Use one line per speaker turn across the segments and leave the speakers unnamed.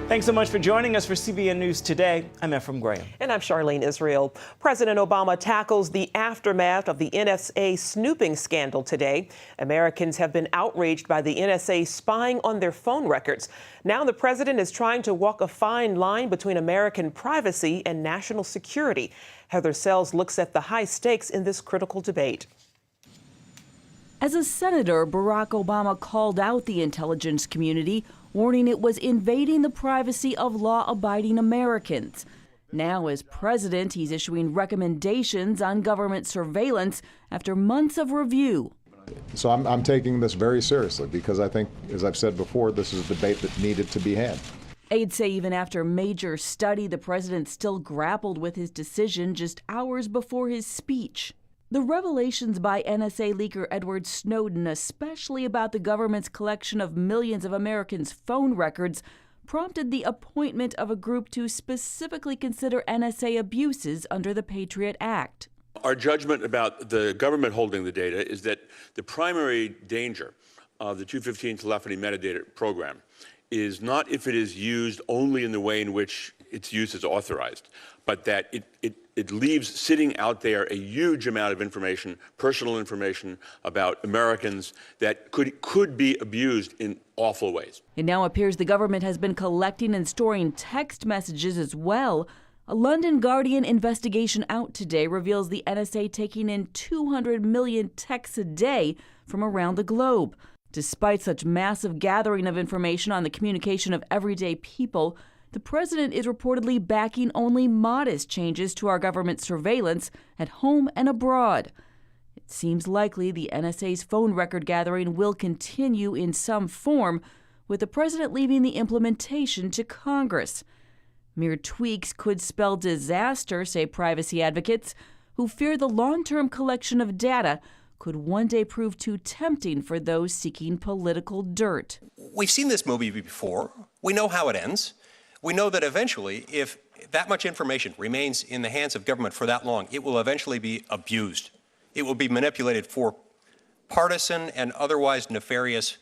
Thanks so much for joining us for CBN News Today. I'm Ephraim Graham.
And I'm Charlene Israel. President Obama tackles the aftermath of the NSA snooping scandal today. Americans have been outraged by the NSA spying on their phone records. Now the president is trying to walk a fine line between American privacy and national security. Heather Sells looks at the high stakes in this critical debate.
As a senator, Barack Obama called out the intelligence community, warning it was invading the privacy of law-abiding Americans. Now, as president, he's issuing recommendations on government surveillance after months of review.
So I'm taking this very seriously because I think, as I've said before, this is a debate that needed to be had.
Aides say even after major study, the president still grappled with his decision just hours before his speech. The revelations by NSA leaker Edward Snowden, especially about the government's collection of millions of Americans' phone records, prompted the appointment of a group to specifically consider NSA abuses under the Patriot Act.
Our judgment about the government holding the data is that the primary danger of the 215 telephony metadata program is not if it is used only in the way in which its use is authorized, but that it leaves sitting out there a huge amount of information, personal information about Americans that could be abused in awful ways.
It now appears the government has been collecting and storing text messages as well. A London Guardian investigation out today reveals the NSA taking in 200 million texts a day from around the globe. Despite such massive gathering of information on the communication of everyday people, the president is reportedly backing only modest changes to our government surveillance at home and abroad. It seems likely the NSA's phone record gathering will continue in some form, with the president leaving the implementation to Congress. Mere tweaks could spell disaster, say privacy advocates, who fear the long-term collection of data could one day prove too tempting for those seeking political dirt.
We've seen this movie before. We know how it ends. We know that eventually, if that much information remains in the hands of government for that long, it will eventually be abused. It will be manipulated for partisan and otherwise nefarious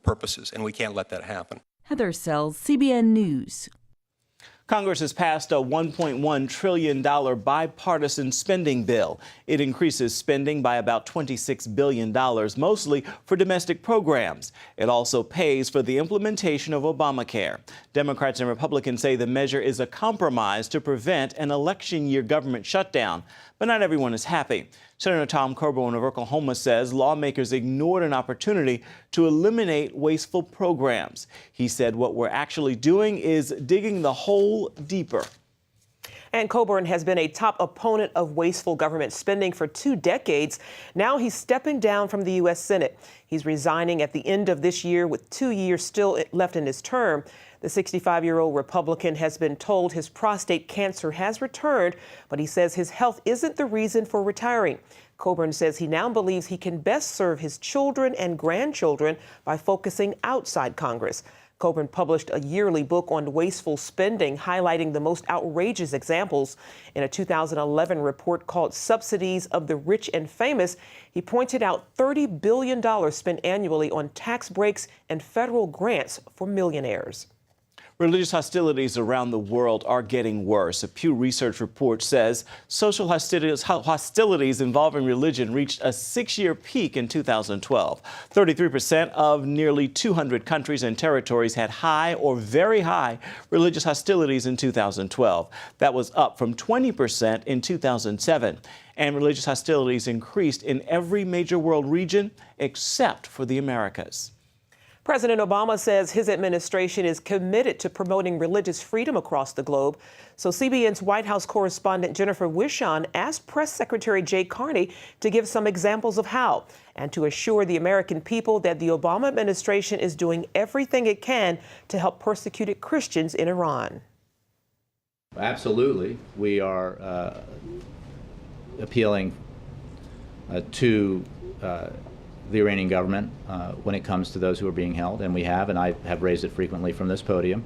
purposes, and we can't let that happen.
Heather Sells, CBN News.
Congress has passed a $1.1 trillion bipartisan spending bill. It increases spending by about $26 billion, mostly for domestic programs. It also pays for the implementation of Obamacare. Democrats and Republicans say the measure is a compromise to prevent an election year government shutdown. But not everyone is happy. Senator Tom Coburn of Oklahoma says lawmakers ignored an opportunity to eliminate wasteful programs. He said what we're actually doing is digging the hole deeper.
And Coburn has been a top opponent of wasteful government spending for 2 decades. Now he's stepping down from the U.S. Senate. He's resigning at the end of this year with 2 years still left in his term. The 65-year-old Republican has been told his prostate cancer has returned, but he says his health isn't the reason for retiring. Coburn says he now believes he can best serve his children and grandchildren by focusing outside Congress. Coburn published a yearly book on wasteful spending, highlighting the most outrageous examples. In a 2011 report called Subsidies of the Rich and Famous, he pointed out $30 billion spent annually on tax breaks and federal grants for millionaires.
Religious hostilities around the world are getting worse. A Pew Research report says social hostilities involving religion reached a 6-year peak in 2012. 33% of nearly 200 countries and territories had high or very high religious hostilities in 2012. That was up from 20% in 2007. And religious hostilities increased in every major world region except for the Americas.
President Obama says his administration is committed to promoting religious freedom across the globe. So CBN's White House correspondent Jennifer Wishon asked Press Secretary Jay Carney to give some examples of how, and to assure the American people that the Obama administration is doing everything it can to help persecuted Christians in Iran.
Absolutely. We are appealing to the Iranian government when it comes to those who are being held, and we have, and I have raised it frequently from this podium,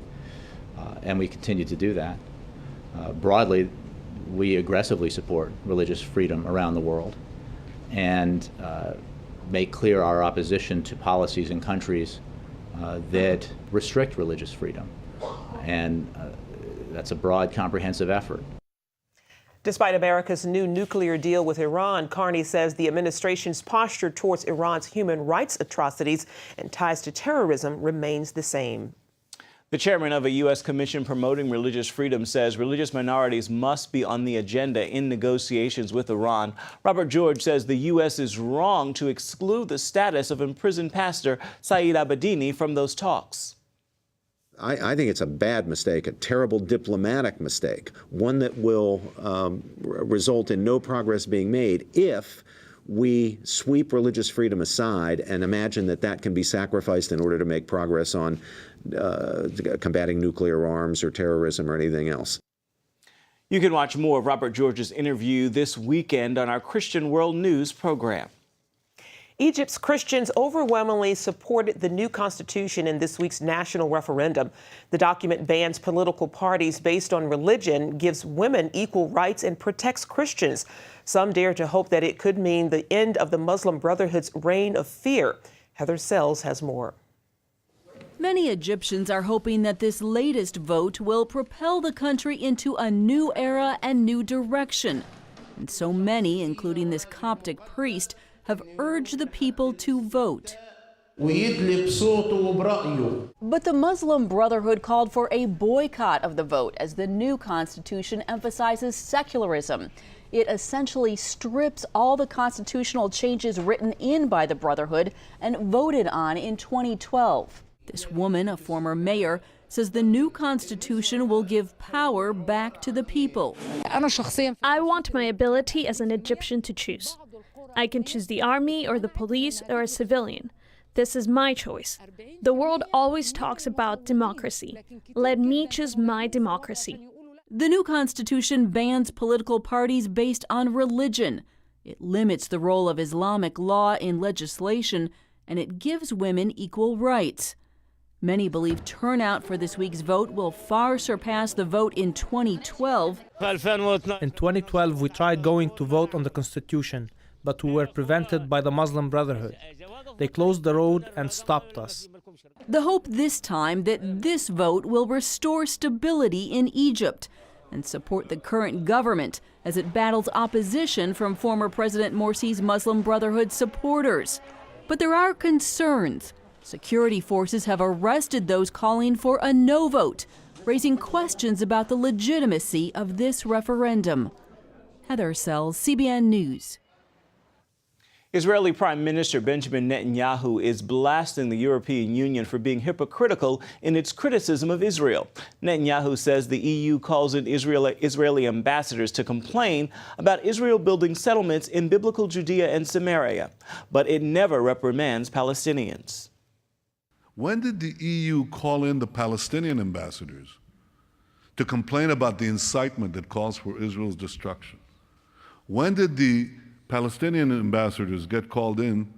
and we continue to do that. Broadly, we aggressively support religious freedom around the world and make clear our opposition to policies in countries that restrict religious freedom. and that's a broad, comprehensive effort.
Despite America's new nuclear deal with Iran, Carney says the administration's posture towards Iran's human rights atrocities and ties to terrorism remains the same.
The chairman of a U.S. commission promoting religious freedom says religious minorities must be on the agenda in negotiations with Iran. Robert George says the U.S. is wrong to exclude the status of imprisoned pastor Saeed Abedini from those talks.
I think it's a bad mistake, a terrible diplomatic mistake, one that will result in no progress being made if we sweep religious freedom aside and imagine that that can be sacrificed in order to make progress on combating nuclear arms or terrorism or anything else.
You can watch more of Robert George's interview this weekend on our Christian World News program.
Egypt's Christians overwhelmingly supported the new constitution in this week's national referendum. The document bans political parties based on religion, gives women equal rights, and protects Christians. Some dare to hope that it could mean the end of the Muslim Brotherhood's reign of fear. Heather Sells has more.
Many Egyptians are hoping that this latest vote will propel the country into a new era and new direction. And so many, including this Coptic priest, have urged the people to vote. But the Muslim Brotherhood called for a boycott of the vote as the new constitution emphasizes secularism. It essentially strips all the constitutional changes written in by the Brotherhood and voted on in 2012. This woman, a former mayor, says the new constitution will give power back to the people.
I want my ability as an Egyptian to choose. I can choose the army or the police or a civilian. This is my choice. The world always talks about democracy. Let me choose my democracy.
The new constitution bans political parties based on religion. It limits the role of Islamic law in legislation, and it gives women equal rights. Many believe turnout for this week's vote will far surpass the vote in 2012.
In 2012, we tried going to vote on the Constitution, but we were prevented by the Muslim Brotherhood. They closed the road and stopped us.
The hope this time that this vote will restore stability in Egypt and support the current government as it battles opposition from former President Morsi's Muslim Brotherhood supporters. But there are concerns. Security forces have arrested those calling for a no vote, raising questions about the legitimacy of this referendum. Heather Sells, CBN News.
Israeli Prime Minister Benjamin Netanyahu is blasting the European Union for being hypocritical in its criticism of Israel. Netanyahu says the EU calls in Israeli ambassadors to complain about Israel building settlements in biblical Judea and Samaria, but it never reprimands Palestinians.
When did the EU call in the Palestinian ambassadors to complain about the incitement that calls for Israel's destruction? When did the Palestinian ambassadors get called in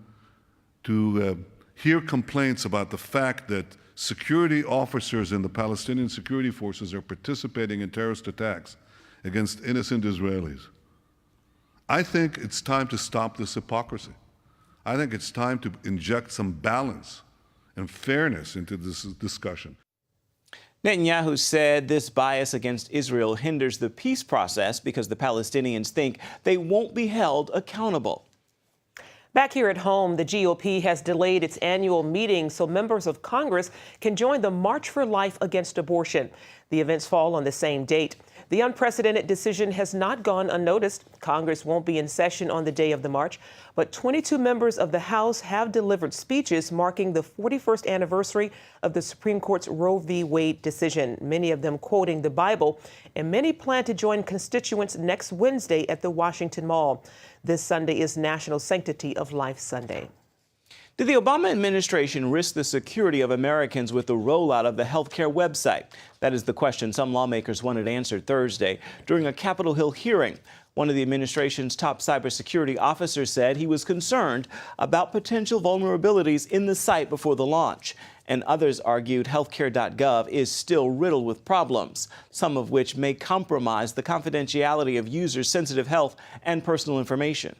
to hear complaints about the fact that security officers in the Palestinian security forces are participating in terrorist attacks against innocent Israelis? I think it's time to stop this hypocrisy. I think it's time to inject some balance and fairness into this discussion.
Netanyahu said this bias against Israel hinders the peace process because the Palestinians think they won't be held accountable.
Back here at home, the GOP has delayed its annual meeting so members of Congress can join the March for Life Against Abortion. The events fall on the same date. The unprecedented decision has not gone unnoticed. Congress won't be in session on the day of the march, but 22 members of the House have delivered speeches marking the 41st anniversary of the Supreme Court's Roe v. Wade decision, many of them quoting the Bible, and many plan to join constituents next Wednesday at the Washington Mall. This Sunday is National Sanctity of Life Sunday.
Did the Obama administration risk the security of Americans with the rollout of the healthcare website? That is the question some lawmakers wanted answered Thursday during a Capitol Hill hearing. One of the administration's top cybersecurity officers said he was concerned about potential vulnerabilities in the site before the launch. And others argued healthcare.gov is still riddled with problems, some of which may compromise the confidentiality of users' sensitive health and personal information.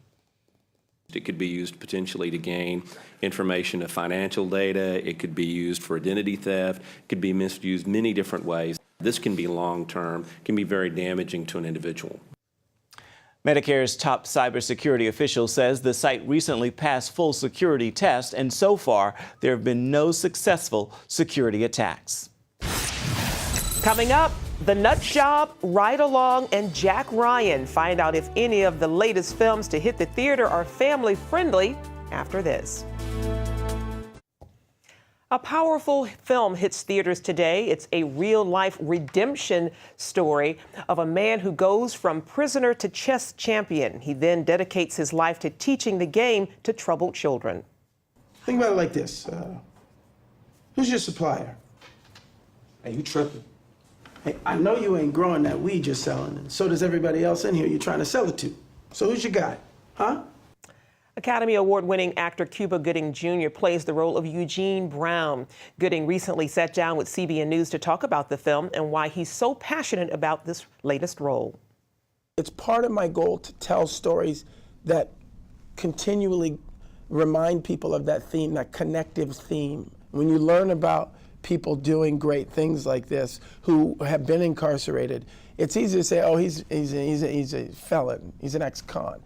It could be used potentially to gain information of financial data. It could be used for identity theft. It could be misused many different ways. This can be long-term, can be very damaging to an individual.
Medicare's top cybersecurity official says the site recently passed full security tests, and so far there have been no successful security attacks.
Coming up, The Nut Job, Ride Along, and Jack Ryan. Find out if any of the latest films to hit the theater are family friendly after this. A powerful film hits theaters today. It's a real-life redemption story of a man who goes from prisoner to chess champion. He then dedicates his life to teaching the game to troubled children.
Think about it like this. Who's your supplier? Hey, you tripping. Hey, I know you ain't growing that weed you're selling, and so does everybody else in here you're trying to sell it to. So who's your guy, huh?
Academy Award-winning actor Cuba Gooding Jr. plays the role of Eugene Brown. Gooding recently sat down with CBN News to talk about the film and why he's so passionate about this latest role.
It's part of my goal to tell stories that continually remind people of that theme, that connective theme. When you learn about people doing great things like this who have been incarcerated, it's easy to say, oh, he's a felon, he's an ex-con.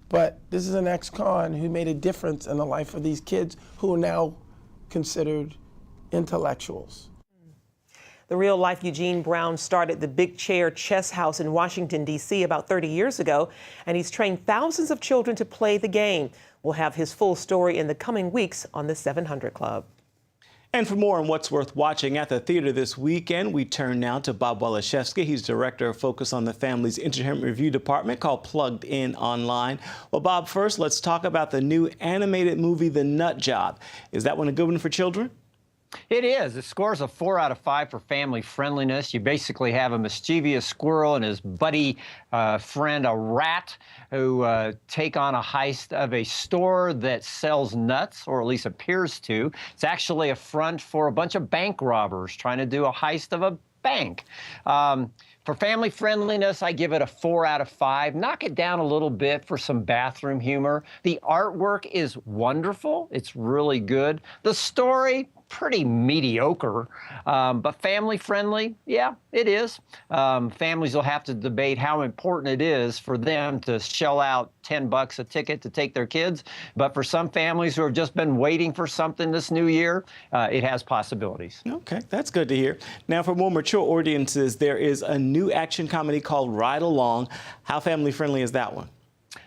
But this is an ex-con who made a difference in the life of these kids who are now considered intellectuals.
The real-life Eugene Brown started the Big Chair Chess House in Washington, D.C. about 30 years ago, and he's trained thousands of children to play the game. We'll have his full story in the coming weeks on the 700 Club.
And for more on what's worth watching at the theater this weekend, we turn now to Bob Waliszewski. He's director of Focus on the Family's Entertainment Review Department called Plugged In Online. Well, Bob, first, let's talk about the new animated movie, The Nut Job. Is that one a good one for children?
It is. It scores a 4 out of 5 for family friendliness. You basically have a mischievous squirrel and his buddy friend, a rat, who take on a heist of a store that sells nuts, or at least appears to. It's actually a front for a bunch of bank robbers trying to do a heist of a bank. For family friendliness, I give it a 4 out of 5. Knock it down a little bit for some bathroom humor. The artwork is wonderful. It's really good. The story, pretty mediocre, but family friendly, yeah, it is. Families will have to debate how important it is for them to shell out $10 a ticket to take their kids. But for some families who have just been waiting for something this new year, it has possibilities.
Okay, that's good to hear. Now, for more mature audiences, there is a new action comedy called Ride Along. How family friendly is that one?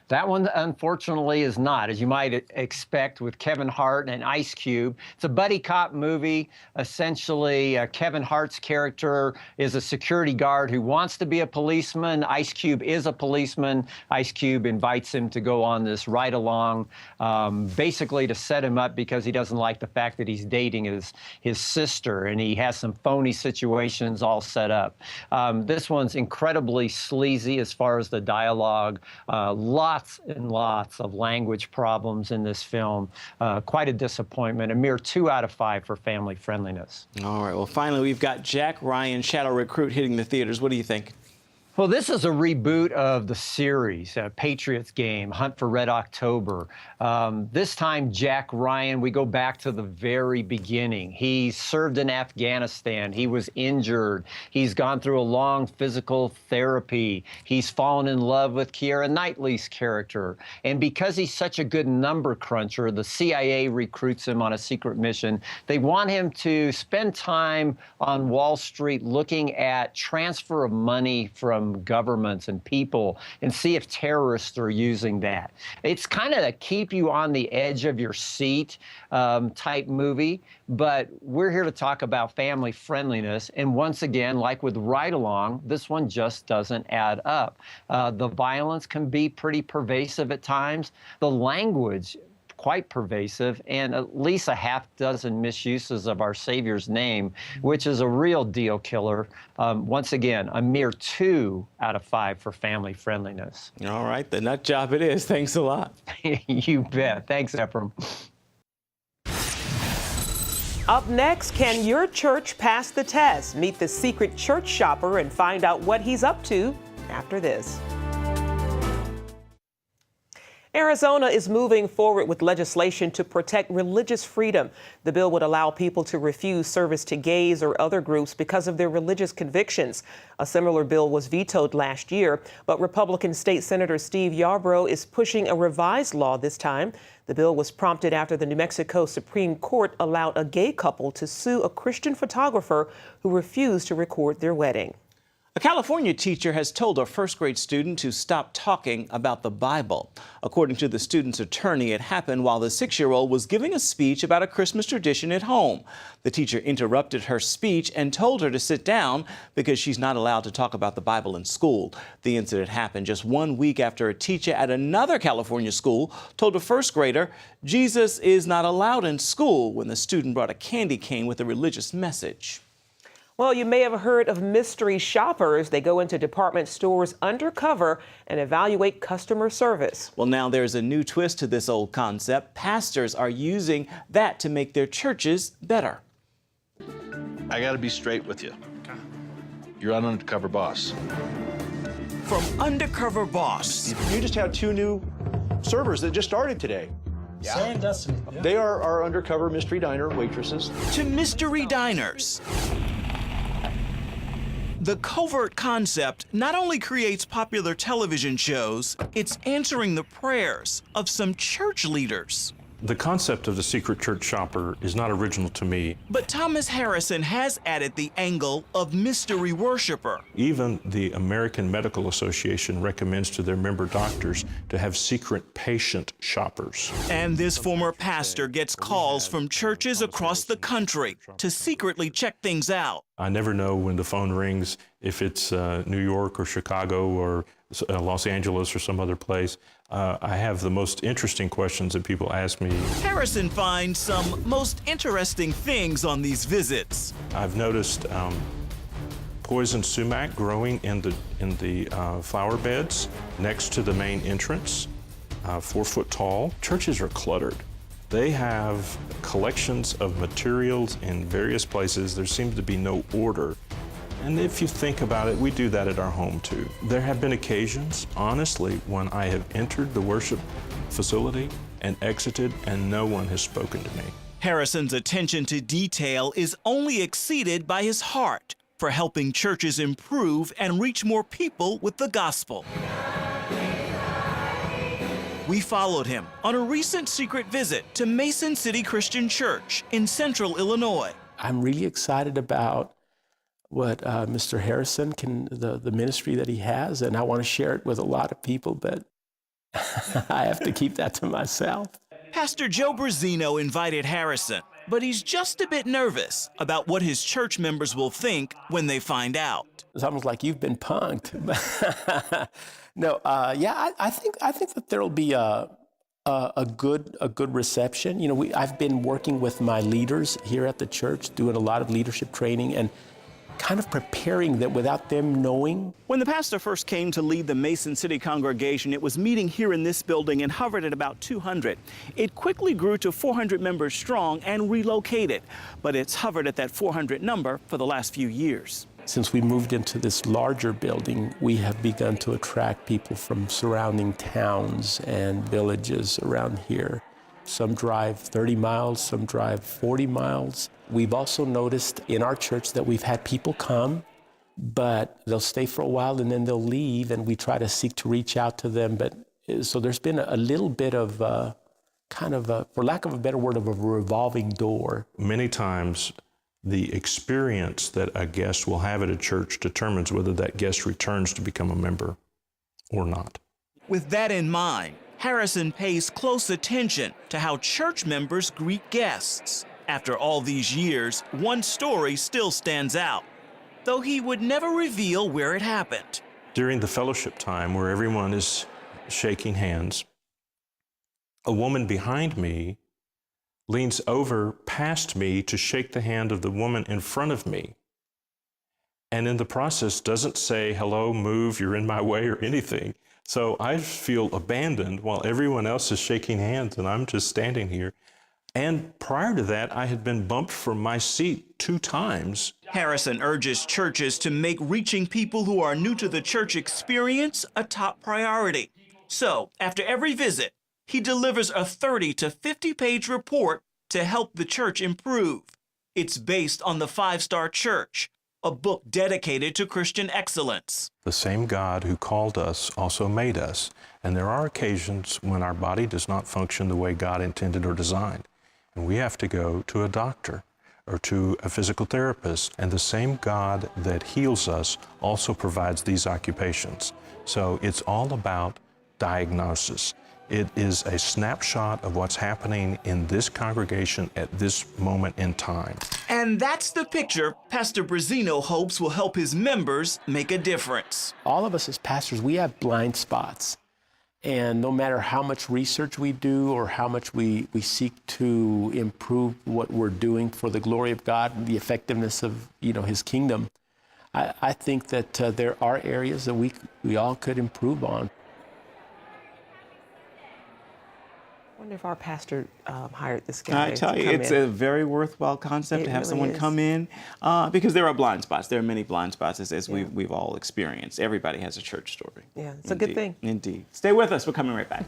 That one, unfortunately, is not, as you might expect, with Kevin Hart and Ice Cube. It's a buddy cop movie. Essentially, Kevin Hart's character is a security guard who wants to be a policeman. Ice Cube is a policeman. Ice Cube invites him to go on this ride along, basically to set him up because he doesn't like the fact that he's dating his sister, and he has some phony situations all set up. This one's incredibly sleazy as far as the dialogue. Lots and lots of language problems in this film. Quite a disappointment. A mere 2 out of 5 for family friendliness.
All right. Well, finally, we've got Jack Ryan, Shadow Recruit, hitting the theaters. What do you think?
Well, this is a reboot of the series, Patriots Game, Hunt for Red October. This time, Jack Ryan, we go back to the very beginning. He served in Afghanistan. He was injured. He's gone through a long physical therapy. He's fallen in love with Keira Knightley's character. And because he's such a good number cruncher, the CIA recruits him on a secret mission. They want him to spend time on Wall Street looking at transfer of money from governments and people and see if terrorists are using that. It's kind of a keep you on the edge of your seat type movie, but we're here to talk about family friendliness. And once again, like with Ride Along, this one just doesn't add up. The violence can be pretty pervasive at times. The language, quite pervasive, and at least a half dozen misuses of our Savior's name, which is a real deal killer. Once again, a mere 2 out of 5 for family friendliness.
All right, the nut job it is. Thanks a lot.
You bet. Thanks, Ephraim.
Up next, can your church pass the test? Meet the secret church shopper and find out what he's up to after this. Arizona is moving forward with legislation to protect religious freedom. The bill would allow people to refuse service to gays or other groups because of their religious convictions. A similar bill was vetoed last year, but Republican State Senator Steve Yarbrough is pushing a revised law this time. The bill was prompted after the New Mexico Supreme Court allowed a gay couple to sue a Christian photographer who refused to record their wedding.
A California teacher has told a first-grade student to stop talking about the Bible. According to the student's attorney, it happened while the 6-year-old was giving a speech about a Christmas tradition at home. The teacher interrupted her speech and told her to sit down because she's not allowed to talk about the Bible in school. The incident happened just 1 week after a teacher at another California school told a first grader Jesus is not allowed in school when the student brought a candy cane with a religious message.
Well, you may have heard of mystery shoppers. They go into department stores undercover and evaluate customer service.
Well, now there's a new twist to this old concept. Pastors are using that to make their churches better.
I got to be straight with you. You're an undercover boss.
From undercover boss.
You just had 2 new servers that just started today.
Same destiny.
Yeah. They are our undercover mystery diner waitresses.
To mystery diners. The covert concept not only creates popular television shows, it's answering the prayers of some church leaders.
The concept of the secret church shopper is not original to me.
But Thomas Harrison has added the angle of mystery worshiper.
Even the American Medical Association recommends to their member doctors to have secret patient shoppers.
And this former pastor gets calls from churches across the country to secretly check things out.
I never know when the phone rings, if it's New York or Chicago or Los Angeles or some other place. I have the most interesting questions that people ask me.
Harrison finds some most interesting things on these visits.
I've noticed poison sumac growing in the flower beds next to the main entrance, 4 foot tall. Churches are cluttered. They have collections of materials in various places. There seems to be no order. And if you think about it, we do that at our home too. There have been occasions, honestly, when I have entered the worship facility and exited and no one has spoken to me.
Harrison's attention to detail is only exceeded by his heart for helping churches improve and reach more people with the gospel. We followed him on a recent secret visit to Mason City Christian Church in central Illinois.
I'm really excited about what Mr. Harrison the ministry that he has, and I want to share it with a lot of people, but I have to keep that to myself.
Pastor Joe Brazino invited Harrison, but he's just a bit nervous about what his church members will think when they find out.
It's almost like you've been punked. No, yeah, I think that there'll be a good reception. You know, I've been working with my leaders here at the church, doing a lot of leadership training and kind of preparing them without them knowing.
When the pastor first came to lead the Mason City congregation, it was meeting here in this building and hovered at about 200. It quickly grew to 400 members strong and relocated, but it's hovered at that 400 number for the last few years.
Since we moved into this larger building, we have begun to attract people from surrounding towns and villages around here. Some drive 30 miles, some drive 40 miles. We've also noticed in our church that we've had people come, but they'll stay for a while and then they'll leave, and we try to seek to reach out to them. But so there's been a little bit of for lack of a better word, of a revolving door.
Many times, the experience that a guest will have at a church determines whether that guest returns to become a member or not.
With that in mind, Harrison pays close attention to how church members greet guests. After all these years, one story still stands out, though he would never reveal where it happened.
During the fellowship time where everyone is shaking hands, a woman behind me leans over past me to shake the hand of the woman in front of me. And in the process doesn't say, hello, move, you're in my way or anything. So I feel abandoned while everyone else is shaking hands and I'm just standing here. And prior to that, I had been bumped from my seat 2 times.
Harrison urges churches to make reaching people who are new to the church experience a top priority. So after every visit, he delivers a 30 to 50-page report to help the church improve. It's based on the 5-Star Church, a book dedicated to Christian excellence.
The same God who called us also made us, and there are occasions when our body does not function the way God intended or designed, and we have to go to a doctor or to a physical therapist, and the same God that heals us also provides these occupations. So it's all about diagnosis. It is a snapshot of what's happening in this congregation at this moment in time.
And that's the picture Pastor Brazino hopes will help his members make a difference.
All of us as pastors, we have blind spots. And no matter how much research we do or how much we seek to improve what we're doing for the glory of God and the effectiveness of, his kingdom, I think that there are areas that we all could improve on.
I wonder if our pastor hired this guy.
I tell you, it's a very worthwhile concept to have someone come in because there are blind spots. There are many blind spots as we've all experienced. Everybody has a church story.
Yeah, it's a good thing.
Indeed. Stay with us. We're coming right back.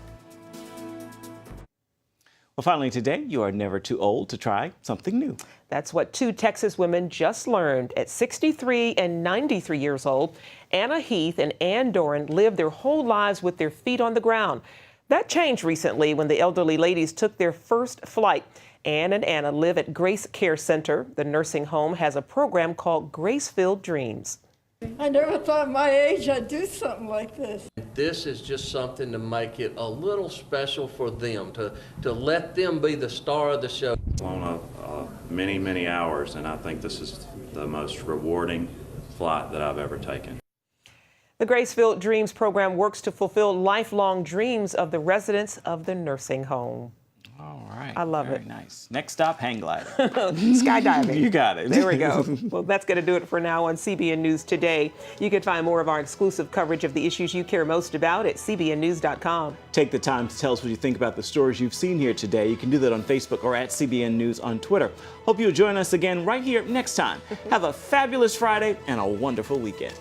Well, finally today, you are never too old to try something new.
That's what 2 Texas women just learned. At 63 and 93 years old, Anna Heath and Ann Doran lived their whole lives with their feet on the ground. That changed recently when the elderly ladies took their first flight. Ann and Anna live at Grace Care Center. The nursing home has a program called Grace-Filled Dreams.
I never thought at my age I'd do something like this.
This is just something to make it a little special for them, to let them be the star of the show.
On many, many hours, and I think this is the most rewarding flight that I've ever taken.
The Grace-Filled Dreams program works to fulfill lifelong dreams of the residents of the nursing home.
All right.
I love it.
Very nice. Next stop, hang glider.
Skydiving.
You got it.
There we go. Well, that's going to do it for now on CBN News Today. You can find more of our exclusive coverage of the issues you care most about at cbnnews.com.
Take the time to tell us what you think about the stories you've seen here today. You can do that on Facebook or at CBN News on Twitter. Hope you'll join us again right here next time. Have a fabulous Friday and a wonderful weekend.